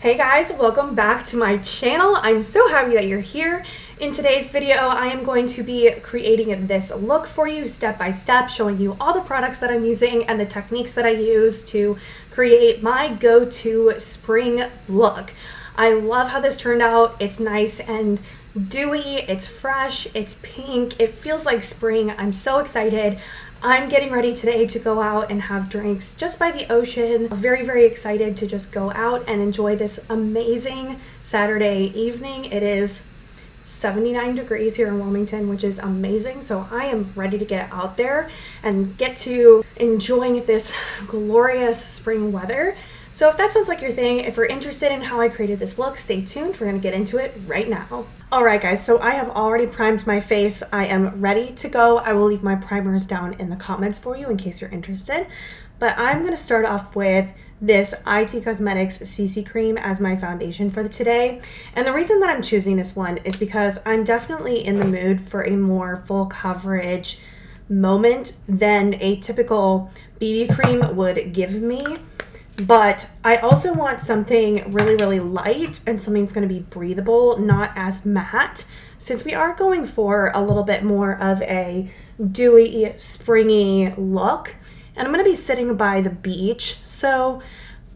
Hey guys, welcome back to my channel. I'm so happy that you're here. In today's video, I am going to be creating this look for you step by step, showing you all the products that I'm using and the techniques that I use to create my go-to spring look. I love how this turned out. It's nice and dewy, it's fresh, it's pink, it feels like spring. I'm so excited. I'm getting ready today to go out and have drinks just by the ocean. Very, very excited to just go out and enjoy this amazing Saturday evening. It is 79 degrees here in Wilmington, which is amazing. So I am ready to get out there and get to enjoying this glorious spring weather. So if that sounds like your thing, if you're interested in how I created this look, stay tuned. We're gonna get into it right now. All right, guys, so I have already primed my face. I am ready to go. I will leave my primers down in the comments for you in case you're interested. But I'm gonna start off with this IT Cosmetics CC Cream as my foundation for today. And the reason that I'm choosing this one is because I'm definitely in the mood for a more full coverage moment than a typical BB cream would give me. But I also want something really, really light and something that's going to be breathable, not as matte, since we are going for a little bit more of a dewy, springy look. And I'm going to be sitting by the beach, so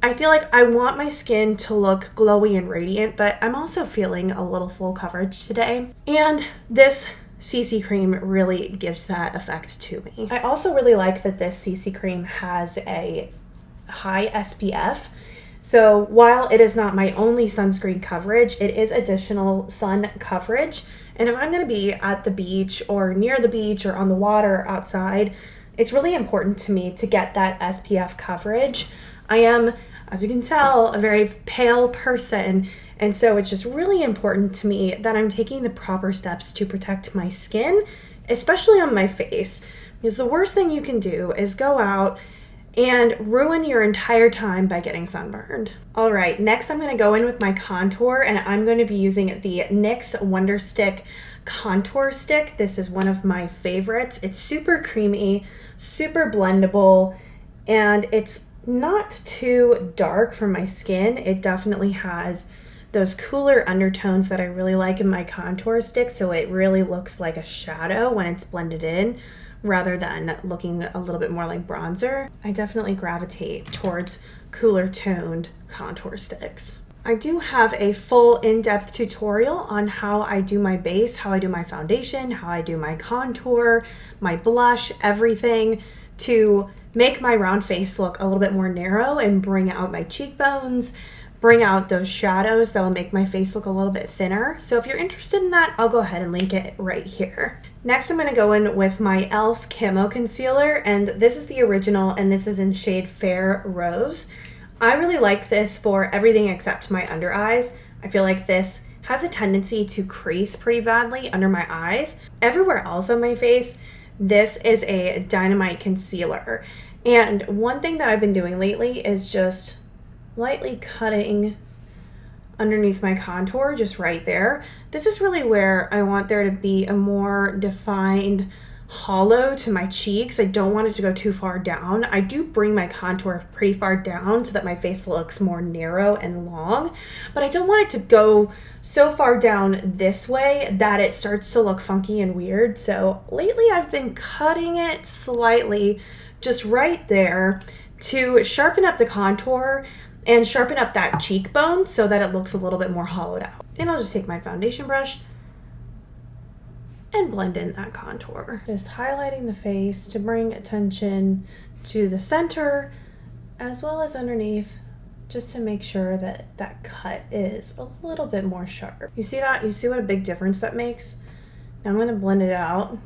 I feel like I want my skin to look glowy and radiant, but I'm also feeling a little full coverage today. And this CC cream really gives that effect to me. I also really like that this CC cream has a high SPF. So while it is not my only sunscreen coverage, it is additional sun coverage. And if I'm going to be at the beach or near the beach or on the water outside, it's really important to me to get that SPF coverage. I am, as you can tell, a very pale person. And so it's just really important to me that I'm taking the proper steps to protect my skin, especially on my face. Because the worst thing you can do is go out and ruin your entire time by getting sunburned. All right, next I'm gonna go in with my contour, and I'm going to be using the NYX Wonder Stick Contour Stick. This is one of my favorites. It's super creamy, super blendable, and it's not too dark for my skin. It definitely has those cooler undertones that I really like in my contour stick, so it really looks like a shadow when it's blended in, rather than looking a little bit more like bronzer. I definitely gravitate towards cooler toned contour sticks. I do have a full in-depth tutorial on how I do my base, how I do my foundation, how I do my contour, my blush, everything to make my round face look a little bit more narrow and bring out my cheekbones, bring out those shadows that will make my face look a little bit thinner. So if you're interested in that, I'll go ahead and link it right here. Next, I'm gonna go in with my e.l.f. Camo Concealer, and this is the original, and this is in shade Fair Rose. I really like this for everything except my under eyes. I feel like this has a tendency to crease pretty badly under my eyes. Everywhere else on my face, this is a dynamite concealer. And one thing that I've been doing lately is just lightly cutting underneath my contour, just right there. This is really where I want there to be a more defined hollow to my cheeks. I don't want it to go too far down. I do bring my contour pretty far down so that my face looks more narrow and long, but I don't want it to go so far down this way that it starts to look funky and weird. So lately I've been cutting it slightly just right there to sharpen up the contour and sharpen up that cheekbone so that it looks a little bit more hollowed out. And I'll just take my foundation brush and blend in that contour. Just highlighting the face to bring attention to the center as well as underneath, just to make sure that that cut is a little bit more sharp. You see that? You see what a big difference that makes? Now I'm gonna blend it out,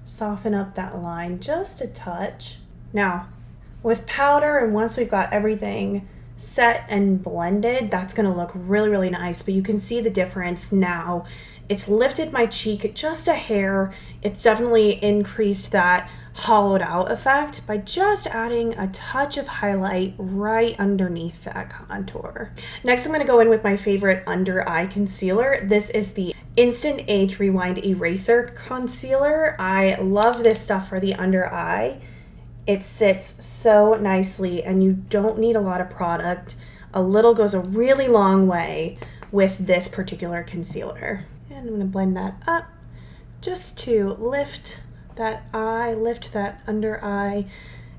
soften up that line just a touch. Now, with powder, and once we've got everything set and blended, that's gonna look really, really nice, but you can see the difference now. It's lifted my cheek just a hair. It's definitely increased that hollowed out effect by just adding a touch of highlight right underneath that contour. Next, I'm gonna go in with my favorite under eye concealer. This is the Instant Age Rewind Eraser Concealer. I love this stuff for the under eye. It sits so nicely and you don't need a lot of product a little goes a really long way with this particular concealer. And I'm gonna blend that up just to lift that eye, lift that under eye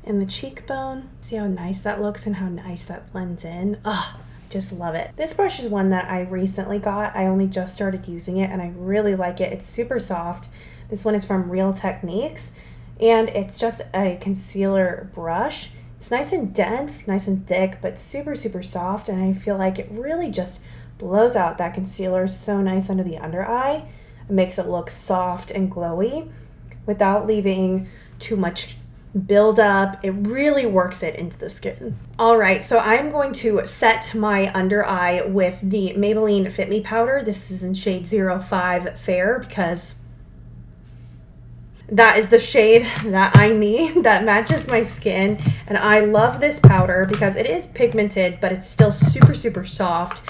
and the cheekbone. See how nice that looks and how nice that blends in. Ugh, just love it. This brush is one that I recently got. I only just started using it and I really like it. It's super soft. This one is from Real Techniques and it's just a concealer brush. It's nice and dense, nice and thick, but super, super soft. And I feel like it really just blows out that concealer so nice under the under eye. It makes it look soft and glowy without leaving too much build up. It really works it into the skin. All right, so I'm going to set my under eye with the Maybelline FitMe powder. This is in shade 05 Fair because that is the shade that I need that matches my skin. And I love this powder because it is pigmented, but it's still super, super soft.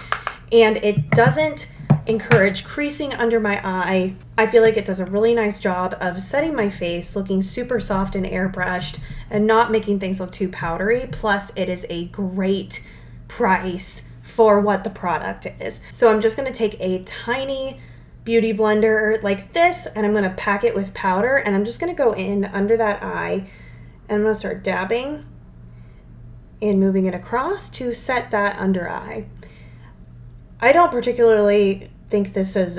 And it doesn't encourage creasing under my eye. I feel like it does a really nice job of setting my face looking super soft and airbrushed and not making things look too powdery. Plus, it is a great price for what the product is. So I'm just going to take a tiny beauty blender like this and I'm going to pack it with powder and I'm just going to go in under that eye and I'm going to start dabbing and moving it across to set that under eye. I don't particularly think this is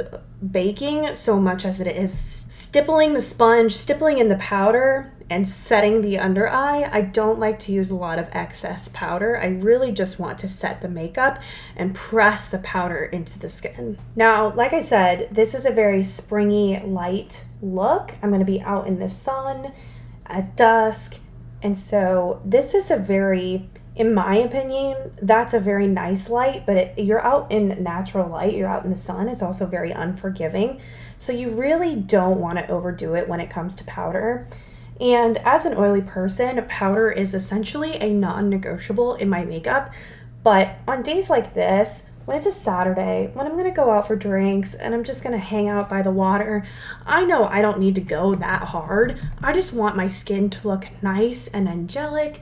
baking so much as it is stippling the sponge, stippling in the powder, and setting the under eye. I don't like to use a lot of excess powder. I really just want to set the makeup and press the powder into the skin. Now, like I said, this is a very springy, light look. I'm going to be out in the sun at dusk, and so this is a very, in my opinion, that's a very nice light, but you're out in natural light, you're out in the sun. It's also very unforgiving. So you really don't want to overdo it when it comes to powder. And as an oily person, powder is essentially a non-negotiable in my makeup. But on days like this, when it's a Saturday, when I'm going to go out for drinks and I'm just going to hang out by the water, I know I don't need to go that hard. I just want my skin to look nice and angelic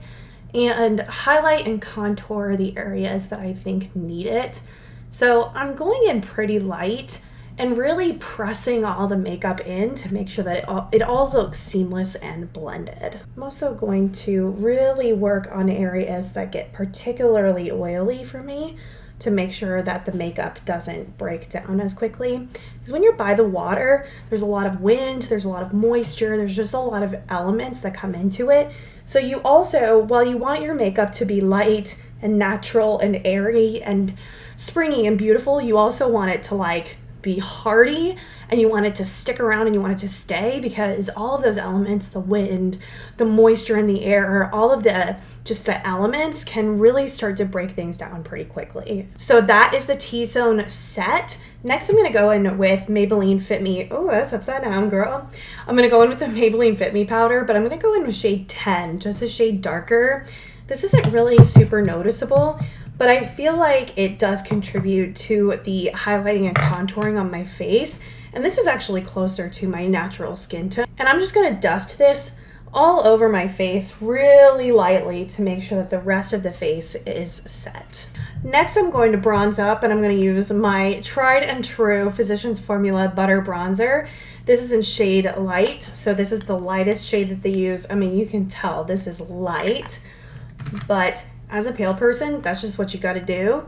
and highlight and contour the areas that I think need it. So I'm going in pretty light and really pressing all the makeup in to make sure that it all looks seamless and blended. I'm also going to really work on areas that get particularly oily for me to make sure that the makeup doesn't break down as quickly. Because when you're by the water, there's a lot of wind, there's a lot of moisture, there's just a lot of elements that come into it. So you also, while you want your makeup to be light and natural and airy and springy and beautiful, you also want it to like be hardy and you want it to stick around and you want it to stay, because all of those elements, the wind, the moisture in the air, all of the elements can really start to break things down pretty quickly. So that is the T-zone set. Next, I'm going to go in with Maybelline FitMe. Oh, that's upside down, girl. I'm going to go in with the Maybelline FitMe powder, but I'm going to go in with shade 10, just a shade darker. This isn't really super noticeable, but I feel like it does contribute to the highlighting and contouring on my face. And this is actually closer to my natural skin tone. And I'm just going to dust this all over my face really lightly to make sure that the rest of the face is set. Next, I'm going to bronze up and I'm going to use my tried and true Physicians Formula Butter Bronzer. This is in shade Light. So this is the lightest shade that they use. I mean, you can tell this is light, but as a pale person, that's just what you got to do.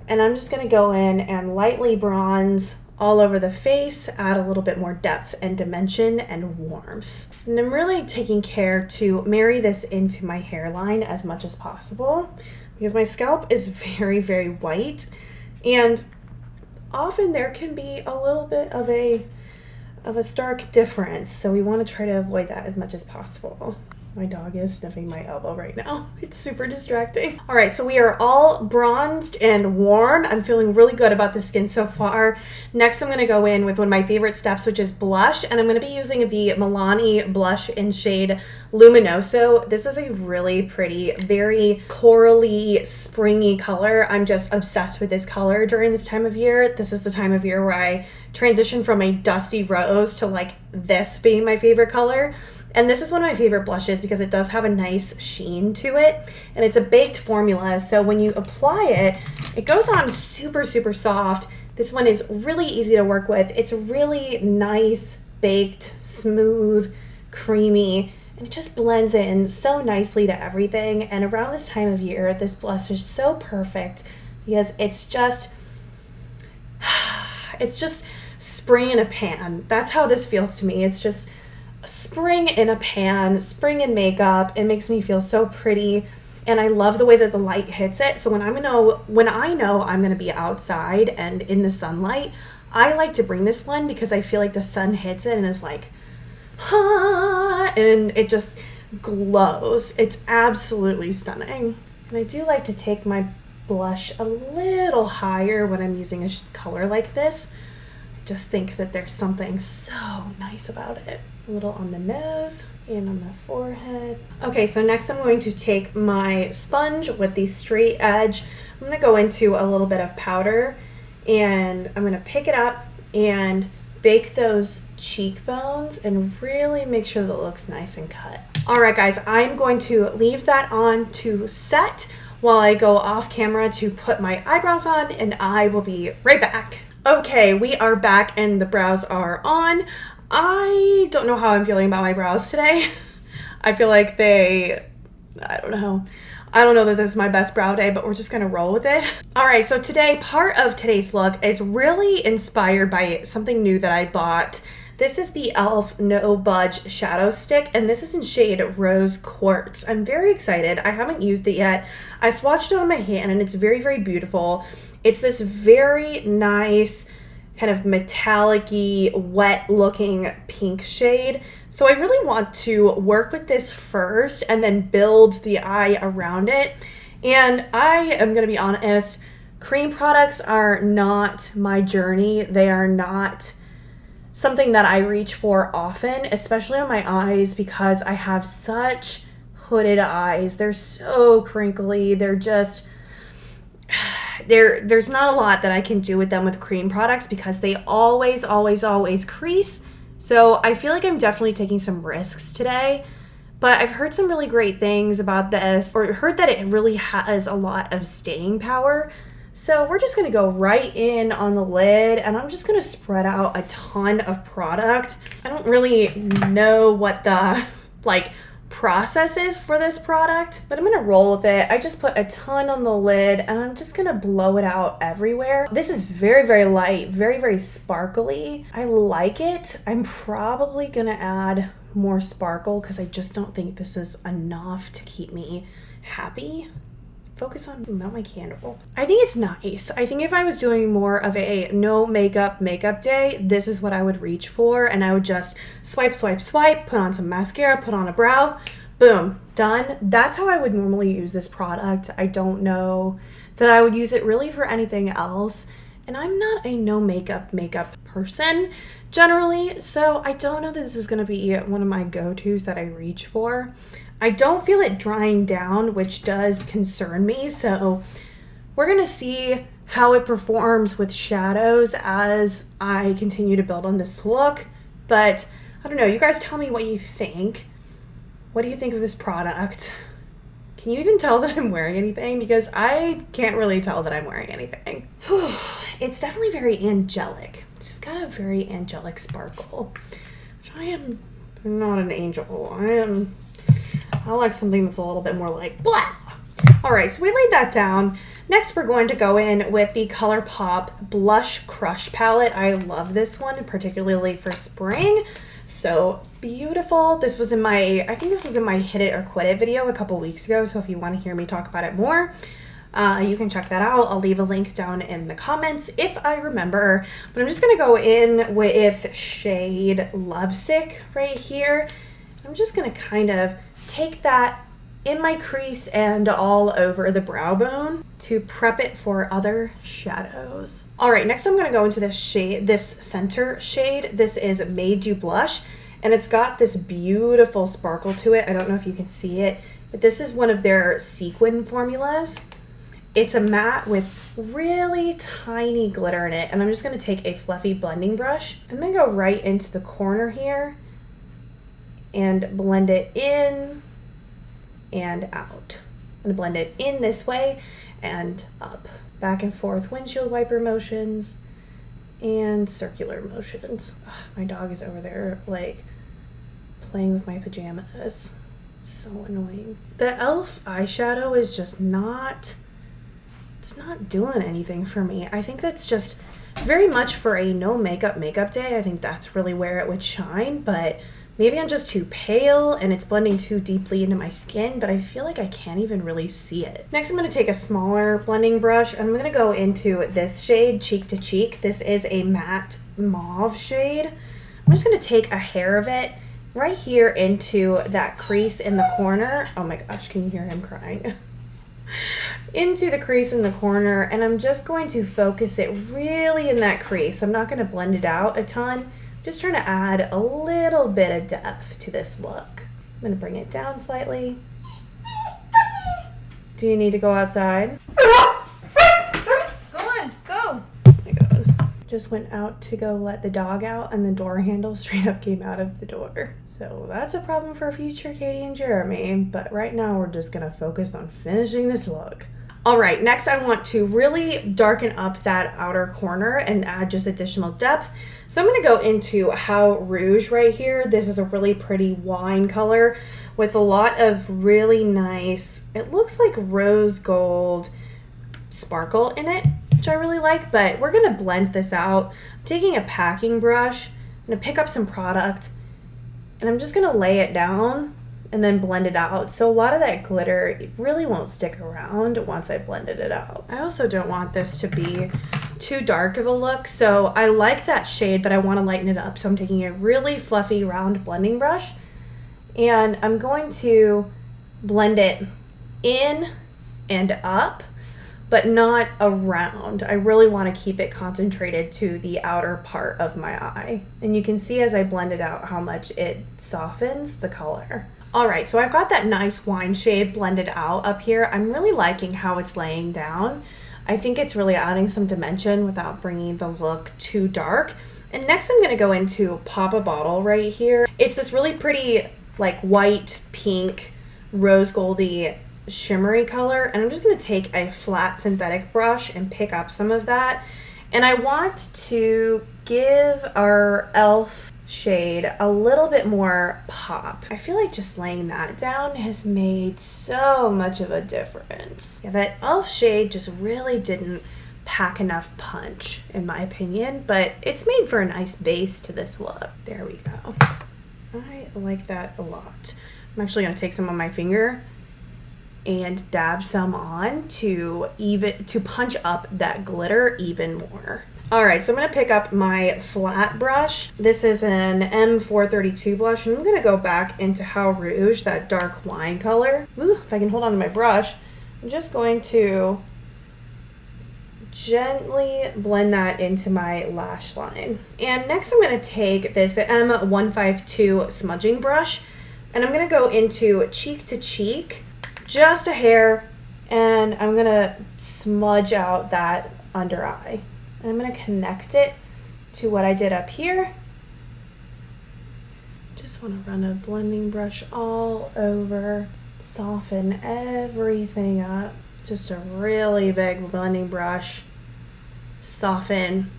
And I'm just going to go in and lightly bronze all over the face, add a little bit more depth and dimension and warmth. And I'm really taking care to marry this into my hairline as much as possible, because my scalp is very, very white, and often there can be a little bit of a stark difference. So we want to try to avoid that as much as possible. My dog is sniffing my elbow right now. It's super distracting. All right, so we are all bronzed and warm. I'm feeling really good about the skin so far. Next, I'm gonna go in with one of my favorite steps, which is blush, and I'm gonna be using the Milani blush in shade Luminoso. This is a really pretty, very corally, springy color. I'm just obsessed with this color during this time of year. This is the time of year where I transition from a dusty rose to like this being my favorite color. And this is one of my favorite blushes because it does have a nice sheen to it. And it's a baked formula, so when you apply it, it goes on super, super soft. This one is really easy to work with. It's really nice, baked, smooth, creamy, and it just blends in so nicely to everything. And around this time of year, this blush is so perfect because it's just spring in a pan. That's how this feels to me. It's just spring in a pan, spring in makeup. It makes me feel so pretty, and I love the way that the light hits it. So when I know I'm gonna be outside and in the sunlight, I like to bring this one because I feel like the sun hits it and is like, ha, and it just glows. It's absolutely stunning. And I do like to take my blush a little higher when I'm using a color like this. I just think that there's something so nice about it. A little on the nose and on the forehead. Okay, so next I'm going to take my sponge with the straight edge. I'm gonna go into a little bit of powder, and I'm gonna pick it up and bake those cheekbones and really make sure that it looks nice and cut. All right, guys, I'm going to leave that on to set while I go off camera to put my eyebrows on, and I will be right back. Okay, we are back and the brows are on. I don't know how I'm feeling about my brows today. I feel like I don't know that this is my best brow day, but we're just gonna roll with it. All right, so part of today's look is really inspired by something new that I bought. This is the e.l.f. No Budge Shadow Stick, and this is in shade Rose Quartz. I'm very excited. I haven't used it yet. I swatched it on my hand, and it's very, very beautiful. It's this very nice, kind of metallic-y, wet-looking pink shade. So I really want to work with this first and then build the eye around it. And I am going to be honest, cream products are not my journey. They are not something that I reach for often, especially on my eyes, because I have such hooded eyes. They're so crinkly. They're just... There's not a lot that I can do with them with cream products because they always crease. So I feel like I'm definitely taking some risks today, but I've heard some really great things about this, or heard that it really has a lot of staying power. So we're just gonna go right in on the lid, and I'm just gonna spread out a ton of product. I don't really know what the process is for this product, but I'm gonna roll with it. I just put a ton on the lid, and I'm just gonna blow it out everywhere. This is very, very light, very, very sparkly. I like it. I'm probably gonna add more sparkle because I just don't think this is enough to keep me happy. Focus on not my candle. I think it's nice. I think if I was doing more of a no makeup day, this is what I would reach for, and I would just swipe, put on some mascara, put on a brow, boom, done. That's how I would normally use this product. I don't know that I would use it really for anything else, and I'm not a no makeup person generally, so I don't know that this is gonna be one of my go-tos that I reach for. I don't feel it drying down, which does concern me, so we're gonna see how it performs with shadows as I continue to build on this look. But I don't know, you guys tell me what you think. What do you think of this product? Can you even tell that I'm wearing anything? Because I can't really tell that I'm wearing anything. It's definitely very angelic. It's got a very angelic sparkle, which I am not an angel. I like something that's a little bit more like blah. All right, so we laid that down. Next, we're going to go in with the ColourPop Blush Crush palette. I love this one, particularly for spring. So beautiful. This was I think this was in my Hit It or Quit It video a couple weeks ago. So if you want to hear me talk about it more, you can check that out. I'll leave a link down in the comments if I remember. But I'm just gonna go in with shade Lovesick right here. I'm just gonna kind of take that in my crease and all over the brow bone to prep it for other shadows. All right, next I'm gonna go into this shade, this center shade. This is Made You Blush, and it's got this beautiful sparkle to it. I don't know if you can see it, but this is one of their sequin formulas. It's a matte with really tiny glitter in it, and I'm just gonna take a fluffy blending brush. I'm gonna go right into the corner here and blend it in and out. I'm gonna blend it in this way and up. Back and forth windshield wiper motions and circular motions. Ugh, my dog is over there like playing with my pajamas. So annoying. The e.l.f. eyeshadow is just it's not doing anything for me. I think that's just very much for a no makeup day. I think that's really where it would shine, but maybe I'm just too pale and it's blending too deeply into my skin, but I feel like I can't even really see it. Next, I'm gonna take a smaller blending brush and I'm gonna go into this shade, Cheek to Cheek. This is a matte mauve shade. I'm just gonna take a hair of it right here into that crease in the corner. Oh my gosh, can you hear him crying? Into the crease in the corner, and I'm just going to focus it really in that crease. I'm not going to blend it out a ton. I'm just trying to add a little bit of depth to this look. I'm going to bring it down slightly. Do you need to go outside? Go on, go. Oh my god. Just went out to go let the dog out and the door handle straight up came out of the door. So that's a problem for future Katey and Jeremy, but right now we're just gonna focus on finishing this look. All right, next I want to really darken up that outer corner and add just additional depth. So I'm gonna go into How Rouge right here. This is a really pretty wine color with a lot of really nice, it looks like rose gold sparkle in it, which I really like, but we're gonna blend this out. I'm taking a packing brush, I'm gonna pick up some product, and I'm just gonna lay it down and then blend it out. So a lot of that glitter, it really won't stick around once I blended it out. I also don't want this to be too dark of a look, so I like that shade, but I wanna lighten it up. So I'm taking a really fluffy round blending brush and I'm going to blend it in and up, but not around. I really want to keep it concentrated to the outer part of my eye. And you can see as I blend it out how much it softens the color. All right, so I've got that nice wine shade blended out up here. I'm really liking how it's laying down. I think it's really adding some dimension without bringing the look too dark. And next I'm gonna go into Pop a Bottle right here. It's this really pretty like white, pink, rose goldy shimmery color, and I'm just going to take a flat synthetic brush and pick up some of that, and I want to give our e.l.f. shade a little bit more pop. I feel like just laying that down has made so much of a difference. Yeah, that e.l.f. shade just really didn't pack enough punch in my opinion, but it's made for a nice base to this look. There we go. I like that a lot. I'm actually going to take some on my finger and dab some on to punch up that glitter even more. All right, so I'm gonna pick up my flat brush. This is an M432 blush, and I'm gonna go back into How Rouge, that dark wine color. Ooh, if I can hold on to my brush, I'm just going to gently blend that into my lash line. And next I'm gonna take this M152 smudging brush, and I'm gonna go into Cheek to Cheek, just a hair, and I'm gonna smudge out that under eye. And I'm gonna connect it to what I did up here. Just wanna run a blending brush all over, soften everything up. Just a really big blending brush. Soften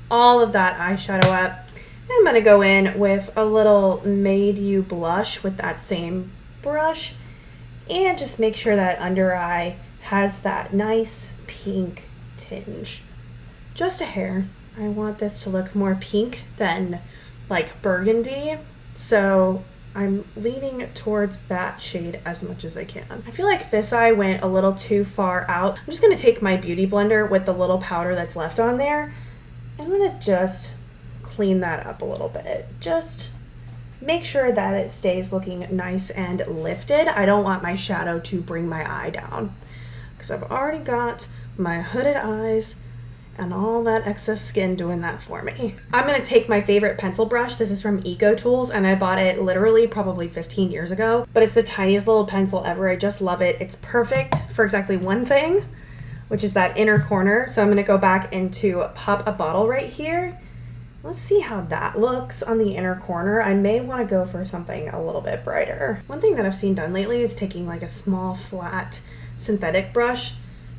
all of that eyeshadow up. I'm gonna go in with a little Made You blush with that same brush, and just make sure that under eye has that nice pink tinge. Just a hair. I want this to look more pink than like burgundy, so I'm leaning towards that shade as much as I can. I feel like this eye went a little too far out. I'm just gonna take my beauty blender with the little powder that's left on there. I'm gonna just clean that up a little bit. Just make sure that it stays looking nice and lifted. I don't want my shadow to bring my eye down because I've already got my hooded eyes and all that excess skin doing that for me. I'm gonna take my favorite pencil brush. This is from Eco Tools, and I bought it literally probably 15 years ago, but it's the tiniest little pencil ever. I just love it. It's perfect for exactly one thing, which is that inner corner. So I'm gonna go back into Pop a Bottle right here. I'm Let's see how that looks on the inner corner. I may want to go for something a little bit brighter. One thing that I've seen done lately is taking like a small flat synthetic brush.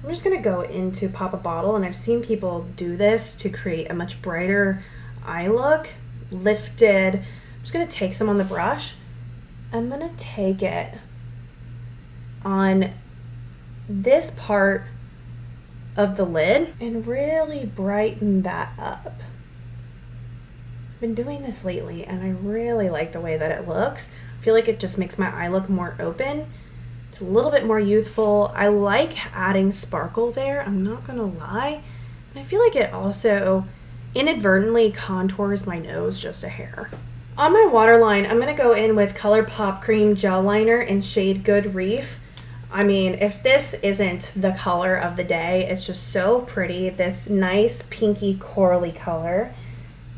I'm just gonna go into pop a bottle, and I've seen people do this to create a much brighter eye look, lifted. I'm just gonna take some on the brush. I'm gonna take it on this part of the lid and really brighten that up. Been doing this lately and I really like the way that it looks. I feel like it just makes my eye look more open. It's a little bit more youthful. I like adding sparkle there, I'm not gonna lie. And I feel like it also inadvertently contours my nose just a hair. On my waterline, I'm gonna go in with ColourPop Cream Gel Liner in shade Good Reef. I mean, if this isn't the color of the day, it's just so pretty. This nice pinky corally color.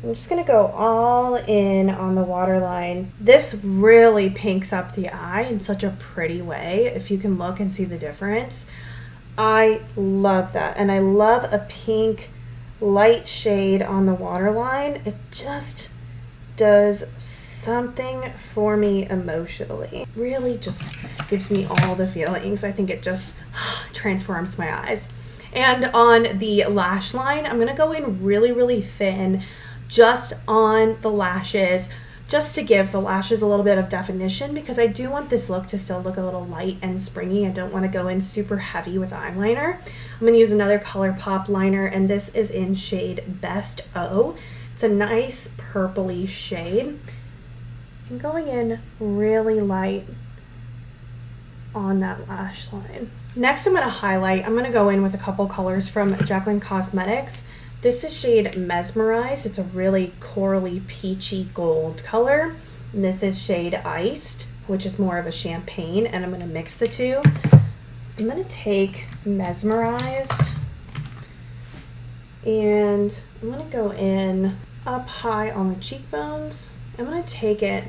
I'm just gonna go all in on the waterline. This really pinks up the eye in such a pretty way, if you can look and see the difference. I love that, and I love a pink light shade on the waterline. It just does something for me emotionally. Really just gives me all the feelings. I think it just transforms my eyes. And on the lash line, I'm gonna go in really, really thin, just on the lashes, just to give the lashes a little bit of definition, because I do want this look to still look a little light and springy. I don't want to go in super heavy with eyeliner. I'm going to use another ColourPop liner, and this is in shade Best O. It's a nice purpley shade. I'm going in really light on that lash line. Next, I'm going to highlight. I'm going to go in with a couple colors from Jaclyn Cosmetics. This is shade Mesmerized. It's a really corally peachy gold color. And this is shade Iced, which is more of a champagne, and I'm going to mix the two. I'm going to take Mesmerized and I'm going to go in up high on the cheekbones. I'm going to take it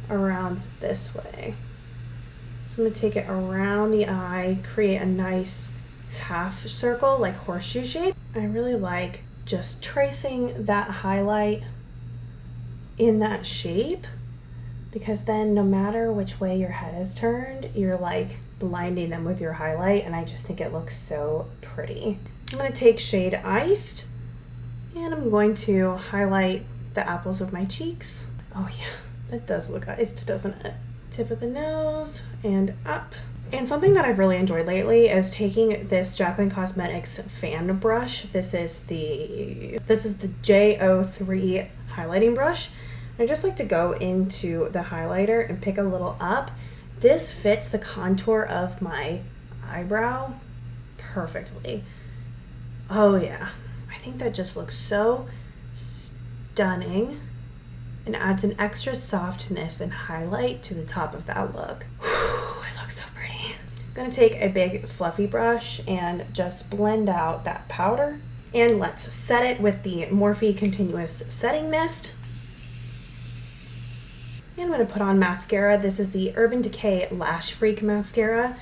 around this way. So I'm going to take it around the eye, create a nice half circle like horseshoe shape. I really like just tracing that highlight in that shape, because then no matter which way your head is turned, you're like blinding them with your highlight, and I just think it looks so pretty. I'm going to take shade Iced and I'm going to highlight the apples of my cheeks. Oh yeah, that does look iced, doesn't it? Tip of the nose and up. And something that I've really enjoyed lately is taking this Jaclyn Cosmetics fan brush. This is the J03 highlighting brush. I just like to go into the highlighter and pick a little up. This fits the contour of my eyebrow perfectly. Oh yeah, I think that just looks so stunning and adds an extra softness and highlight to the top of that look. Whew, it looks so pretty. I'm gonna take a big fluffy brush and just blend out that powder. And let's set it with the Morphe Continuous Setting Mist. And I'm gonna put on mascara. This is the Urban Decay Lash Freak Mascara.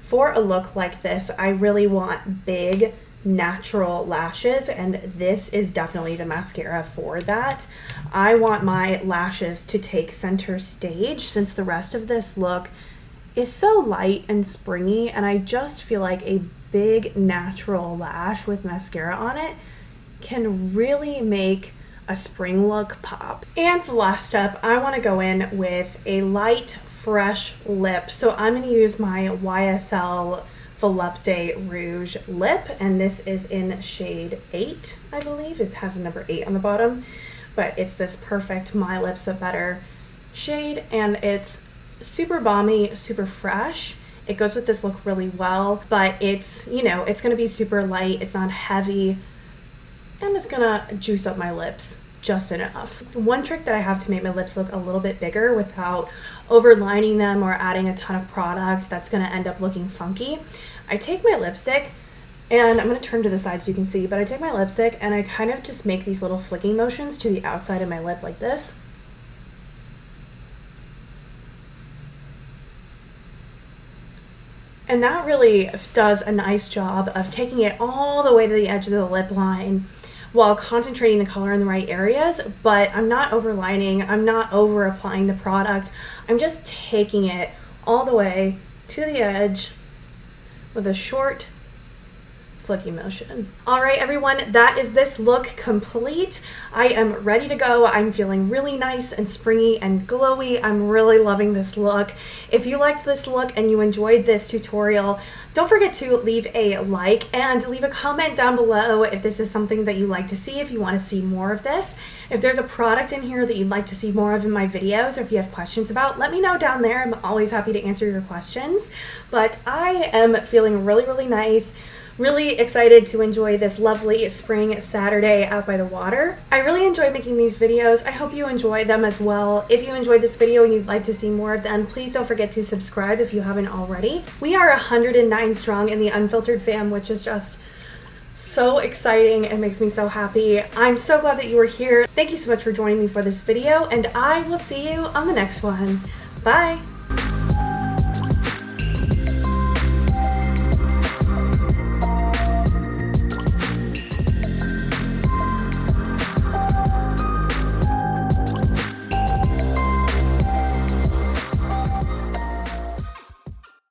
For a look like this, I really want big, natural lashes, and this is definitely the mascara for that. I want my lashes to take center stage, since the rest of this look is so light and springy, and I just feel like a big natural lash with mascara on it can really make a spring look pop. And the last step, I want to go in with a light fresh lip. So I'm going to use my YSL Volupte Rouge lip, and this is in shade 8, I believe. It has a number 8 on the bottom, but it's this perfect My Lips But Better shade, and it's super balmy, super fresh. It goes with this look really well, but it's, you know, it's gonna be super light, it's not heavy, and it's gonna juice up my lips just enough. One trick that I have to make my lips look a little bit bigger without overlining them or adding a ton of product that's gonna end up looking funky, I take my lipstick, and I'm gonna turn to the side so you can see, but I take my lipstick and I kind of just make these little flicking motions to the outside of my lip like this. And that really does a nice job of taking it all the way to the edge of the lip line while concentrating the color in the right areas, but I'm not overlining, I'm not over applying the product. I'm just taking it all the way to the edge with a short flicky motion. All right, everyone, that is this look complete. I am ready to go. I'm feeling really nice and springy and glowy. I'm really loving this look. If you liked this look and you enjoyed this tutorial, don't forget to leave a like and leave a comment down below if this is something that you like to see, if you want to see more of this. If there's a product in here that you'd like to see more of in my videos, or if you have questions about, let me know down there. I'm always happy to answer your questions. But I am feeling really, really nice. Really excited to enjoy this lovely spring Saturday out by the water. I really enjoy making these videos. I hope you enjoy them as well. If you enjoyed this video and you'd like to see more of them, please don't forget to subscribe if you haven't already. We are 109 strong in the Unfiltered fam, which is just so exciting and makes me so happy. I'm so glad that you were here. Thank you so much for joining me for this video, and I will see you on the next one. Bye!